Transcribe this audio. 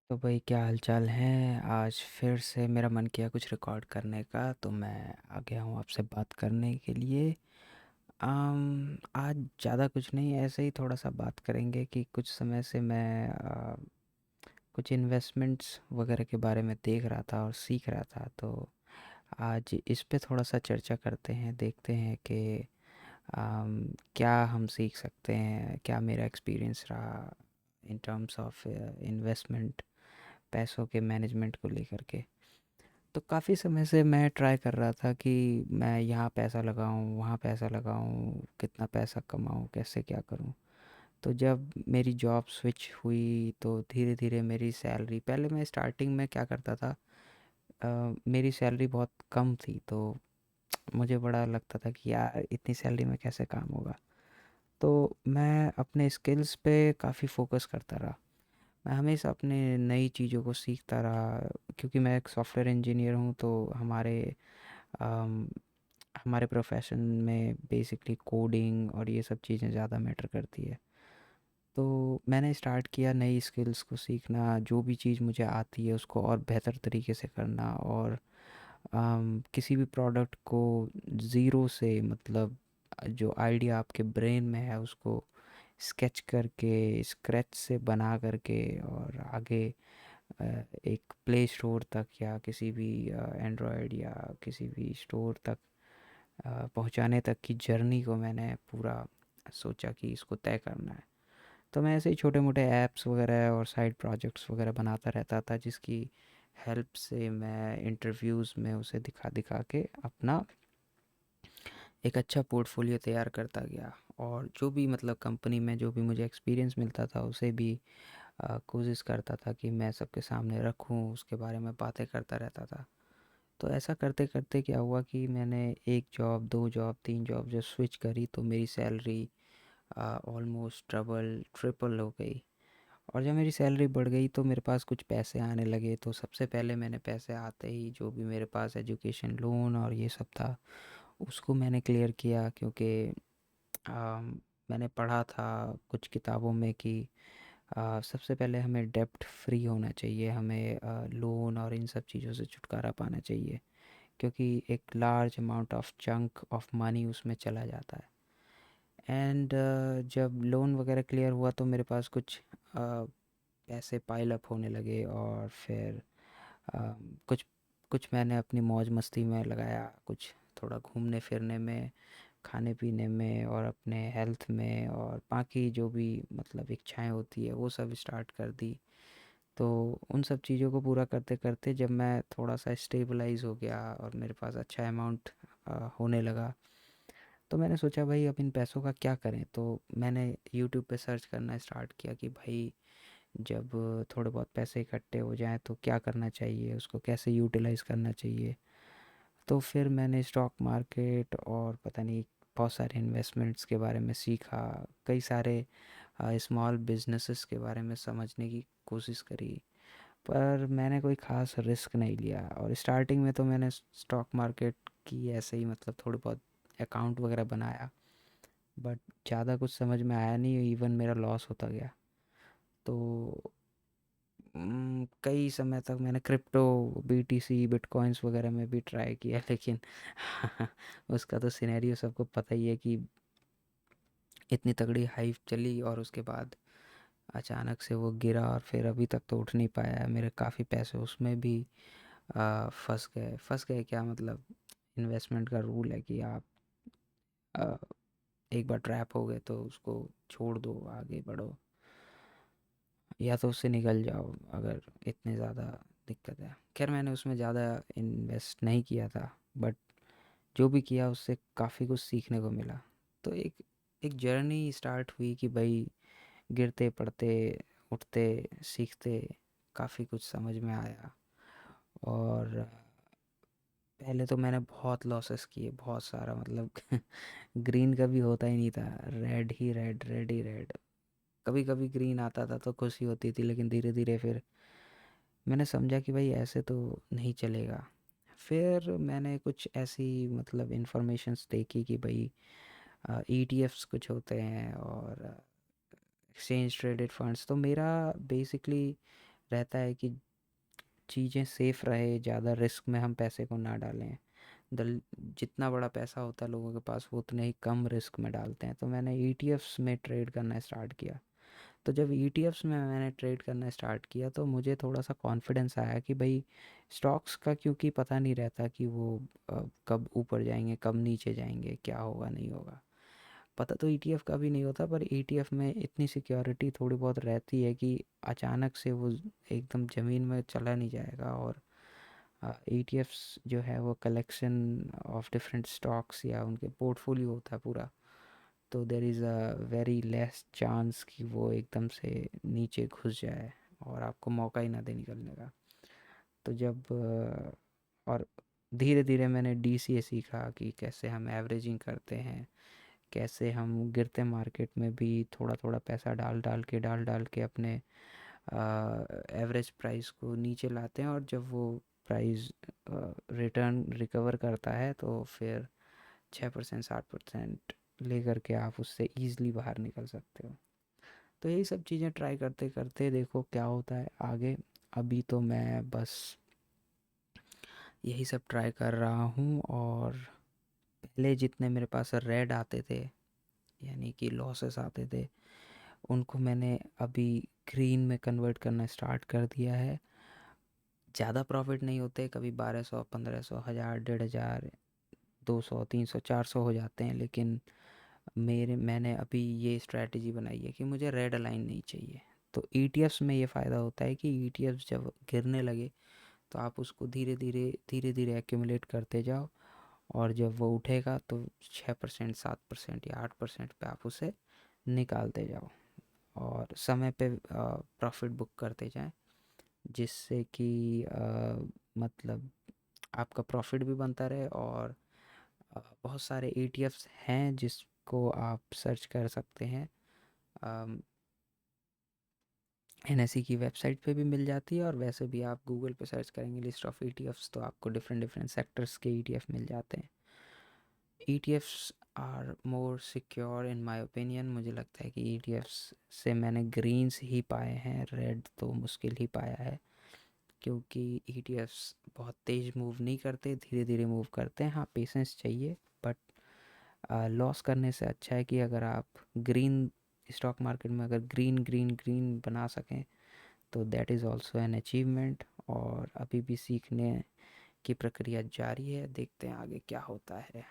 तो भाई क्या हाल चाल है। आज फिर से मेरा मन किया कुछ रिकॉर्ड करने का, तो मैं आ गया हूँ आपसे बात करने के लिए। आज ज़्यादा कुछ नहीं, ऐसे ही थोड़ा सा बात करेंगे कि कुछ समय से मैं कुछ इन्वेस्टमेंट्स वगैरह के बारे में देख रहा था और सीख रहा था। तो आज इस पे थोड़ा सा चर्चा करते हैं, देखते हैं कि क्या हम सीख सकते हैं, क्या मेरा एक्सपीरियंस रहा इन टर्म्स ऑफ इन्वेस्टमेंट, पैसों के मैनेजमेंट को लेकर के। तो काफ़ी समय से मैं ट्राई कर रहा था कि मैं यहाँ पैसा लगाऊँ, वहाँ पैसा लगाऊँ, कितना पैसा कमाऊँ, कैसे क्या करूँ। तो जब मेरी जॉब स्विच हुई तो धीरे धीरे मेरी सैलरी, पहले मैं स्टार्टिंग में क्या करता था, मेरी सैलरी बहुत कम थी। तो मुझे बड़ा लगता था कि यार इतनी सैलरी में कैसे काम होगा। तो मैं अपने स्किल्स पे काफ़ी फोकस करता रहा। मैं हमेशा अपने नई चीज़ों को सीखता रहा, क्योंकि मैं एक सॉफ्टवेयर इंजीनियर हूँ। तो अम, हमारे प्रोफेशन में बेसिकली कोडिंग और ये सब चीज़ें ज़्यादा मैटर करती है। तो मैंने स्टार्ट किया नई स्किल्स को सीखना, जो भी चीज़ मुझे आती है उसको और बेहतर तरीके से करना। और किसी भी प्रोडक्ट को ज़ीरो से, मतलब जो आइडिया आपके ब्रेन में है उसको स्केच करके, स्क्रैच से बना करके, और आगे अ, एक प्ले स्टोर तक या किसी भी एंड्रॉयड या किसी भी स्टोर तक पहुंचाने तक की जर्नी को मैंने पूरा सोचा कि इसको तय करना है। तो मैं ऐसे ही छोटे मोटे ऐप्स वगैरह और साइड प्रोजेक्ट्स वगैरह बनाता रहता था, जिसकी हेल्प से मैं इंटरव्यूज़ में उसे दिखा दिखा के अपना एक अच्छा पोर्टफोलियो तैयार करता गया। और जो भी, मतलब कंपनी में जो भी मुझे एक्सपीरियंस मिलता था उसे भी कोशिश करता था कि मैं सबके सामने रखूं, उसके बारे में बातें करता रहता था। तो ऐसा करते करते क्या हुआ कि मैंने एक जॉब, दो जॉब, तीन जॉब जो स्विच करी, तो मेरी सैलरी ऑलमोस्ट डबल ट्रिपल हो गई। और जब मेरी सैलरी बढ़ गई तो मेरे पास कुछ पैसे आने लगे। तो सबसे पहले मैंने पैसे आते ही जो भी मेरे पास एजुकेशन लोन और ये सब था उसको मैंने क्लियर किया, क्योंकि अम, मैंने पढ़ा था कुछ किताबों में कि सबसे पहले हमें डेब्ट फ्री होना चाहिए, हमें लोन और इन सब चीज़ों से छुटकारा पाना चाहिए, क्योंकि एक large amount of chunk of money उसमें चला जाता है। एंड जब लोन वगैरह क्लियर हुआ तो मेरे पास कुछ पैसे पाइल अप होने लगे। और फिर कुछ कुछ मैंने अपनी मौज मस्ती में लगाया, कुछ थोड़ा घूमने फिरने में, खाने पीने में, और अपने हेल्थ में, और बाकी जो भी मतलब इच्छाएं होती है वो सब स्टार्ट कर दी। तो उन सब चीज़ों को पूरा करते करते जब मैं थोड़ा सा स्टेबलाइज हो गया और मेरे पास अच्छा अमाउंट होने लगा, तो मैंने सोचा भाई अब इन पैसों का क्या करें। तो मैंने यूट्यूब पे सर्च करना स्टार्ट किया कि भाई जब थोड़े बहुत पैसे इकट्ठे हो जाएं तो क्या करना चाहिए, उसको कैसे यूटिलाइज़ करना चाहिए। तो फिर मैंने स्टॉक मार्केट और पता नहीं बहुत सारे इन्वेस्टमेंट्स के बारे में सीखा, कई सारे स्मॉल बिजनेसेस के बारे में समझने की कोशिश करी। पर मैंने कोई ख़ास रिस्क नहीं लिया। और स्टार्टिंग में तो मैंने स्टॉक मार्केट की ऐसे ही, मतलब थोड़ी बहुत अकाउंट वगैरह बनाया, बट ज़्यादा कुछ समझ में आया नहीं, इवन मेरा लॉस होता गया। तो कई समय तक मैंने क्रिप्टो, बीटीसी, बिटकॉइंस वगैरह में भी ट्राई किया, लेकिन उसका तो सिनेरियो सबको पता ही है कि इतनी तगड़ी हाइप चली और उसके बाद अचानक से वो गिरा, और फिर अभी तक तो उठ नहीं पाया है। मेरे काफ़ी पैसे उसमें भी फंस गए क्या, मतलब इन्वेस्टमेंट का रूल है कि आप आ, एक बार ट्रैप हो गए तो उसको छोड़ दो, आगे बढ़ो, या तो उससे निकल जाओ अगर इतने ज़्यादा दिक्कत है। खैर मैंने उसमें ज़्यादा इन्वेस्ट नहीं किया था, बट जो भी किया उससे काफ़ी कुछ सीखने को मिला। तो एक एक जर्नी स्टार्ट हुई कि भाई गिरते पड़ते, उठते, सीखते, काफ़ी कुछ समझ में आया। और पहले तो मैंने बहुत लॉसेस किए, बहुत सारा, मतलब ग्रीन कभी होता ही नहीं था, रेड ही रेड, रेड ही रेड। कभी कभी ग्रीन आता था तो खुशी होती थी, लेकिन धीरे धीरे फिर मैंने समझा कि भाई ऐसे तो नहीं चलेगा। फिर मैंने कुछ ऐसी, मतलब इन्फॉर्मेशंस देखी कि भाई ईटीएफ्स कुछ होते हैं और एक्सचेंज ट्रेडेड फंड्स। तो मेरा बेसिकली रहता है कि चीज़ें सेफ रहे, ज़्यादा रिस्क में हम पैसे को ना डालें। दल जितना बड़ा पैसा होता है लोगों के पास वो उतने ही कम रिस्क में डालते हैं। तो मैंने ईटीएफ्स में ट्रेड करना स्टार्ट किया। तो जब ईटीएफ्स में मैंने ट्रेड करना स्टार्ट किया तो मुझे थोड़ा सा कॉन्फिडेंस आया कि भाई स्टॉक्स का क्योंकि पता नहीं रहता कि वो कब ऊपर जाएंगे कब नीचे जाएंगे, क्या होगा नहीं होगा। पता तो ईटीएफ का भी नहीं होता, पर ईटीएफ में इतनी सिक्योरिटी थोड़ी बहुत रहती है कि अचानक से वो एकदम ज़मीन में चला नहीं जाएगा। और ईटीएफ्स जो है वो कलेक्शन ऑफ डिफरेंट स्टॉक्स या उनके पोर्टफोलियो होता है पूरा। तो there is a very less chance कि वो एकदम से नीचे घुस जाए और आपको मौका ही ना दे निकलने का। तो जब और धीरे धीरे मैंने डीसीए सीखा कि कैसे हम एवरेजिंग करते हैं, कैसे हम गिरते मार्केट में भी थोड़ा थोड़ा पैसा डाल डाल के अपने एवरेज प्राइस को नीचे लाते हैं। और जब वो प्राइस रिटर्न रिकवर करता है तो फिर 6% 7% ले करके आप उससे ईज़िली बाहर निकल सकते हो। तो यही सब चीज़ें ट्राई करते करते देखो क्या होता है आगे। अभी तो मैं बस यही सब ट्राई कर रहा हूँ। और पहले जितने मेरे पास रेड आते थे, यानी कि लॉसेस आते थे, उनको मैंने अभी ग्रीन में कन्वर्ट करना स्टार्ट कर दिया है। ज़्यादा प्रॉफिट नहीं होते, कभी 1200 1500 1000 1500 200 300 400 हो जाते हैं, लेकिन मैंने अभी ये स्ट्रैटेजी बनाई है कि मुझे रेड अलाइन नहीं चाहिए। तो ईटीएफ्स में ये फ़ायदा होता है कि ईटीएफ्स जब गिरने लगे तो आप उसको धीरे धीरे एक्यूमुलेट करते जाओ, और जब वो उठेगा तो 6% 7% या 8% पे आप उसे निकालते जाओ और समय पे प्रॉफिट बुक करते जाएं, जिससे कि मतलब आपका प्रॉफिट भी बनता रहे। और बहुत सारे ईटीएफ्स हैं जिसको आप सर्च कर सकते हैं, एनएसई की वेबसाइट पे भी मिल जाती है, और वैसे भी आप गूगल पे सर्च करेंगे लिस्ट ऑफ ईटीएफ्स तो आपको डिफरेंट डिफरेंट सेक्टर्स के ईटीएफ मिल जाते हैं। ETFs are more secure in my opinion. मुझे लगता है कि ईटीएफ्स से मैंने ग्रीन्स ही पाए हैं, रेड तो मुश्किल ही पाया है, क्योंकि ईटीएफ्स बहुत तेज़ मूव नहीं करते, धीरे धीरे मूव करते हैं। हाँ, पेशेंस चाहिए, बट लॉस करने से अच्छा है कि अगर आप ग्रीन स्टॉक मार्केट में अगर ग्रीन ग्रीन ग्रीन बना सकें तो that is also an achievement. और अभी भी सीखने की प्रक्रिया जारी है, देखते हैं आगे क्या होता है।